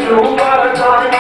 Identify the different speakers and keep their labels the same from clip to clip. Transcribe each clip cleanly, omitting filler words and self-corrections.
Speaker 1: Jai Jai,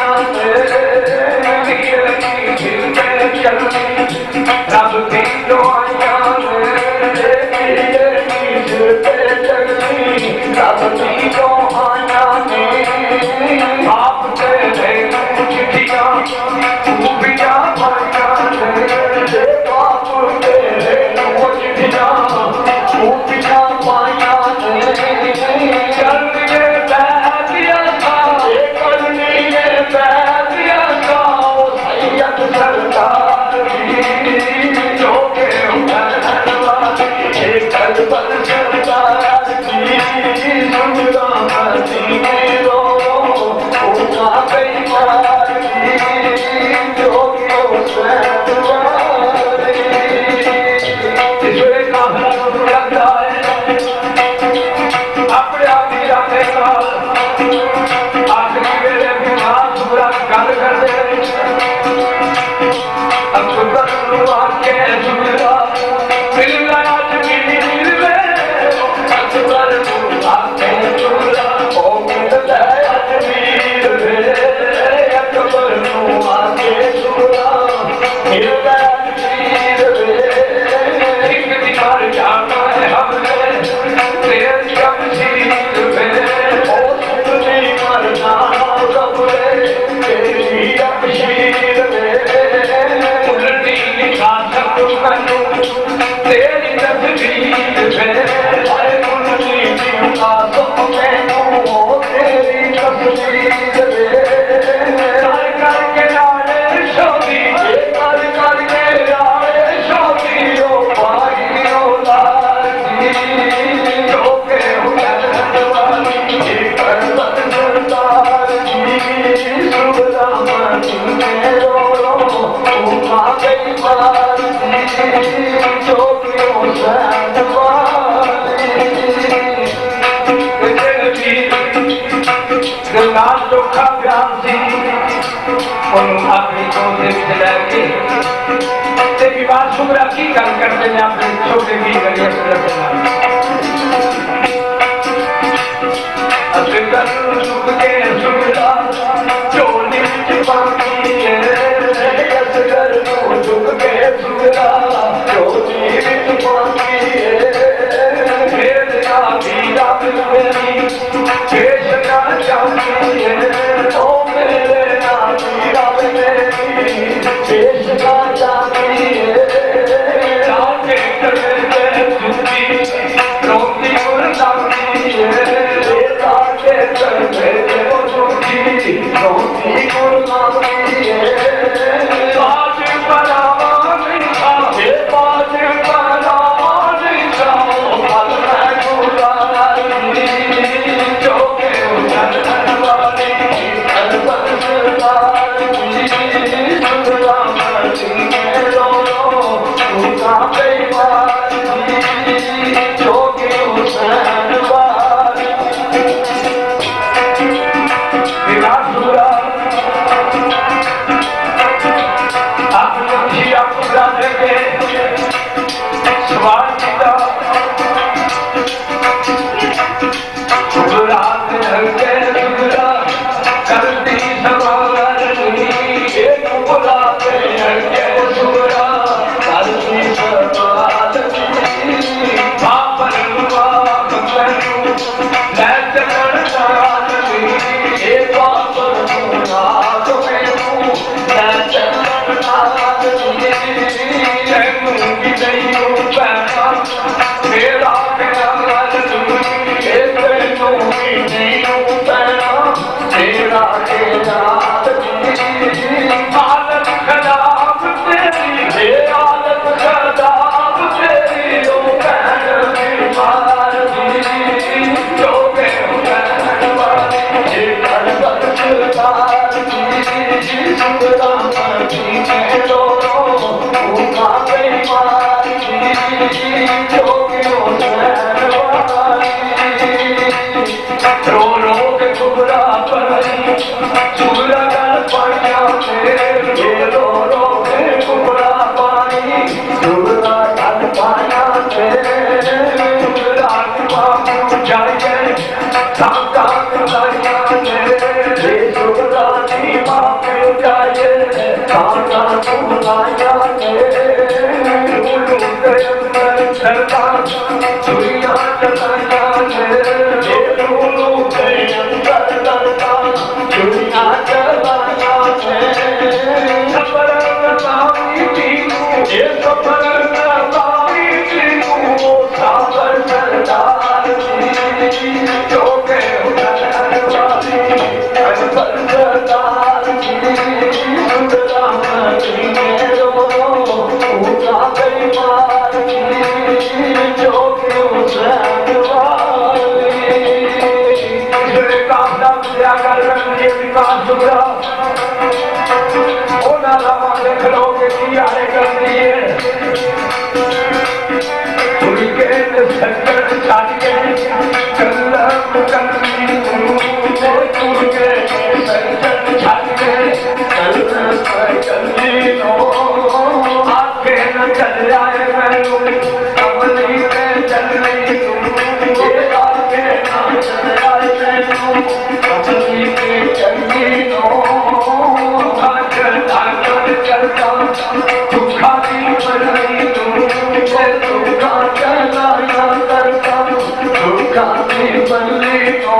Speaker 1: Thank you. क्या कर रहे हैं विकास दुबरा ओ ना लावा देख लो के की आरे कर दिए पूरी के सच्चर छाड़ के कल्लम करनी ओ पूरी के सच्चर छाड़ के कल्लम करनी ओ आके न चल जाए मैं कमली पे चल नहीं तू ये आके न चल जाए मैं कमली पे चलनी नो भाकर भाकर चलता दुखा की बरनी तू दुखा चला या करता दुखा की बरनी नो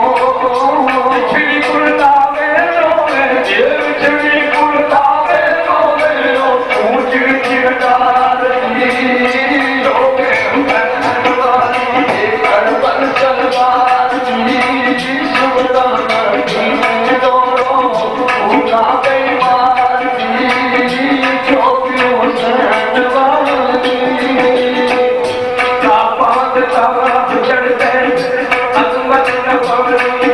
Speaker 1: छिड़ी कुर्तावे रोवे छिड़ी कुर्तावे रोवे ऊंच चिड़दार रोवे वाली कर पर चलवार सुल्तान दोनों उठा गई मार जो क्यों सरवाली तापात ताप चढ़ते अजमत न पवनी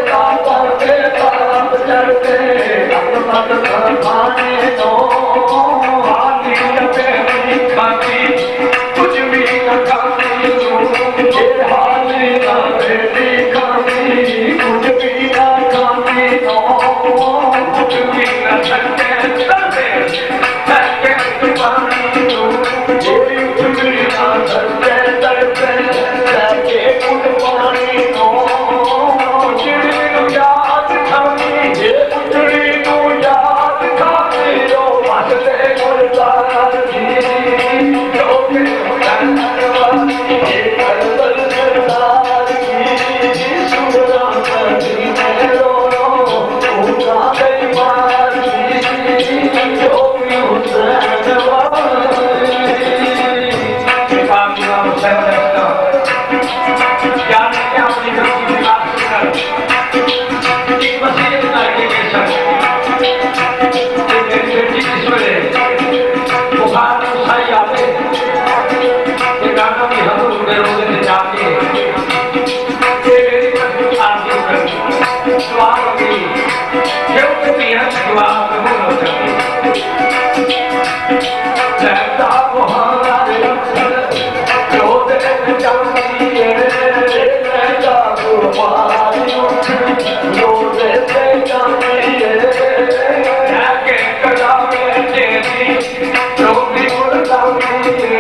Speaker 1: तापात ताप चढ़ते अजमत न पाने दो हाली पे खाती कुछ भी न खाती ये हाली न बेटी खाती कुछ भी न खाती कुछ भी न सकते सकते पानी ये कुछ भी न सकते सकते कुछ पानी चिड़ी नु याद खानी ये चिड़ी नु याद खानी जो मसले गुरदार जो के धन्यवाद ये करबल सरदार की सुरा करनी रो उठा गई मार जो क्यों धन्यवाद काम का सहना ज्ञान के अपनी गति की बात कर एक मसीह नारी के संग एक बेटी ईश्वर है बुखार उठाई आते ये गाना भी हम लोग में जाके ये मेरी पत्नी आरती कर दुआ की ये उतनी है दुआ कबूल हो जाती रहता वहाँ जो दे जाती है रहता वहाँ जो दे जाती है के कदा में तेरी रोटी उड़ाती है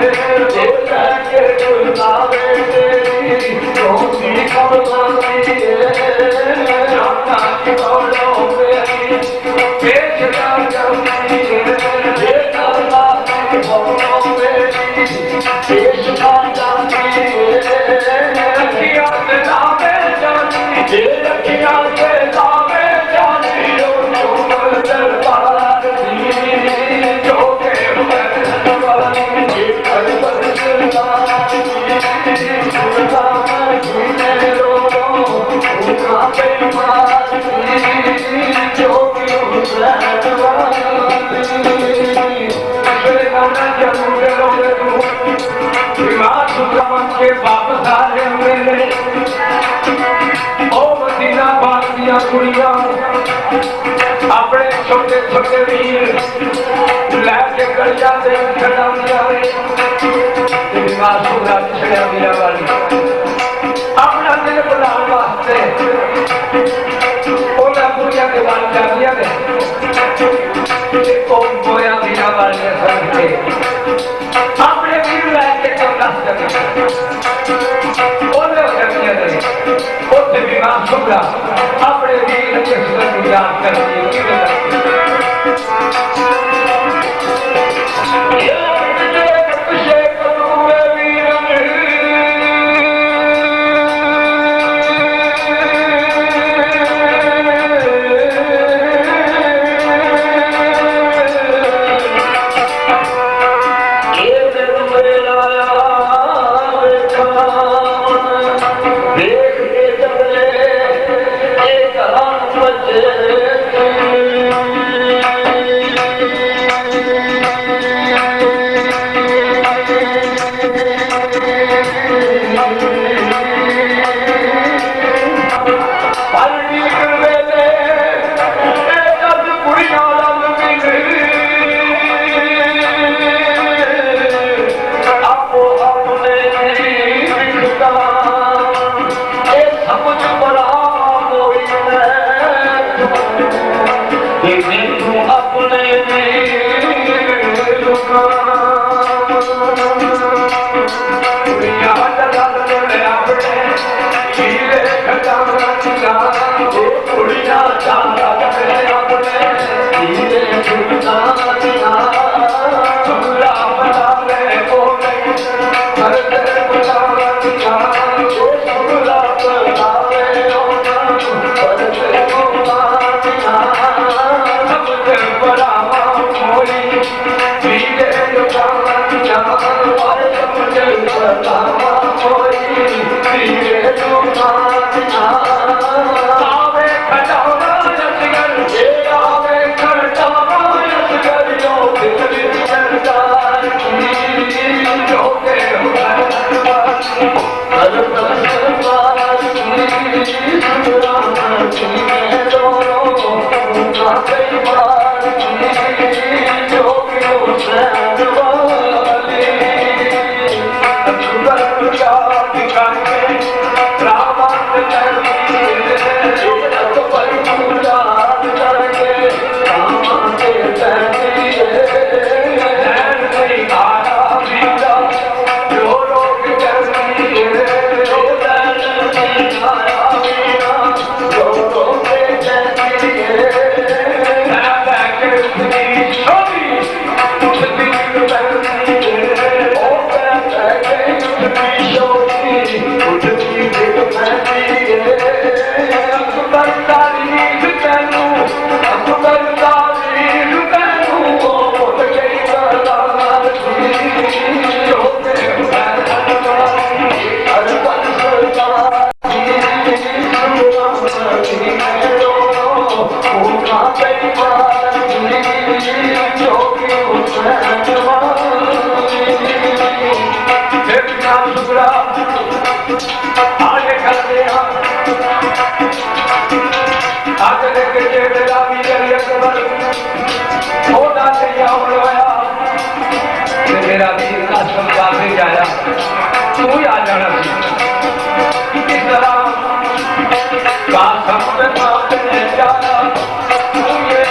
Speaker 1: के उड़ावे तेरी रोटी उड़ाती है जाता की बोलो मेरी पेट का जाती है बेटा की बोलो मेरी पेट का जाती है रखिया से नामे जाती है रखिया से नामे जाती हो तुम दरबार जो के वाली ये करबल सरदार सुरता में रो उठा गई मार जो क्यों सरवाली मेरे गाना जरूर रोगे तू विवाह सुखमन के वापस आ रहे मेरे ओ मदीना बातियां कुड़ियां अपने छोटे छोटे वीर लैके गलिया से खड़ा जाए विवाह सुखा छड़िया वीरा वाली अपना दिल बुलाने वास्ते ओला कुड़िया के बाल जागिया ने ओ बोया वीरा वाली संग के अपने वीर लैके चलना चाहिए ओले जागिया ने ओते विवाह सुखा अपने वीर के सुख याद करती मेरा वीर का संसार में जाया तू ही आ जाना इस तरह का समुद्र में जाना तू ये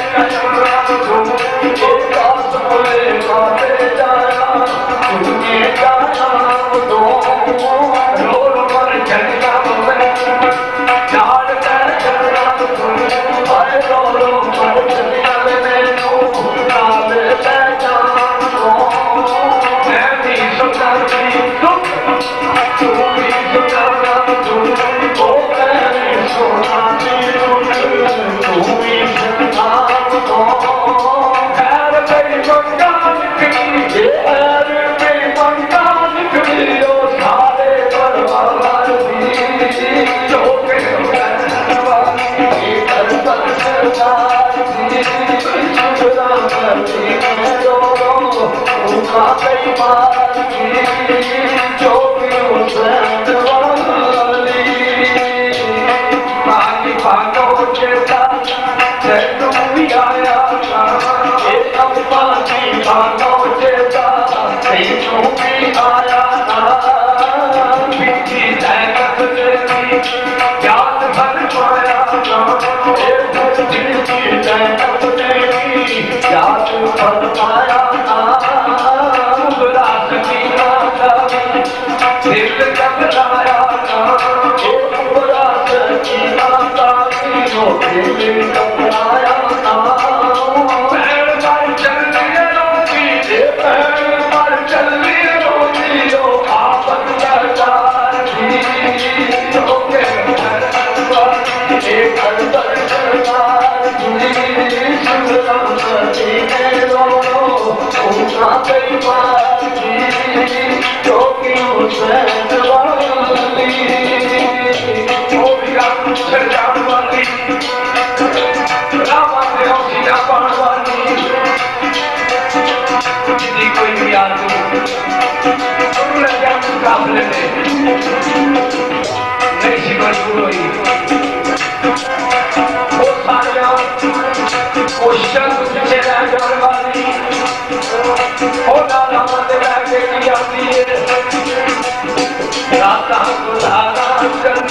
Speaker 1: रात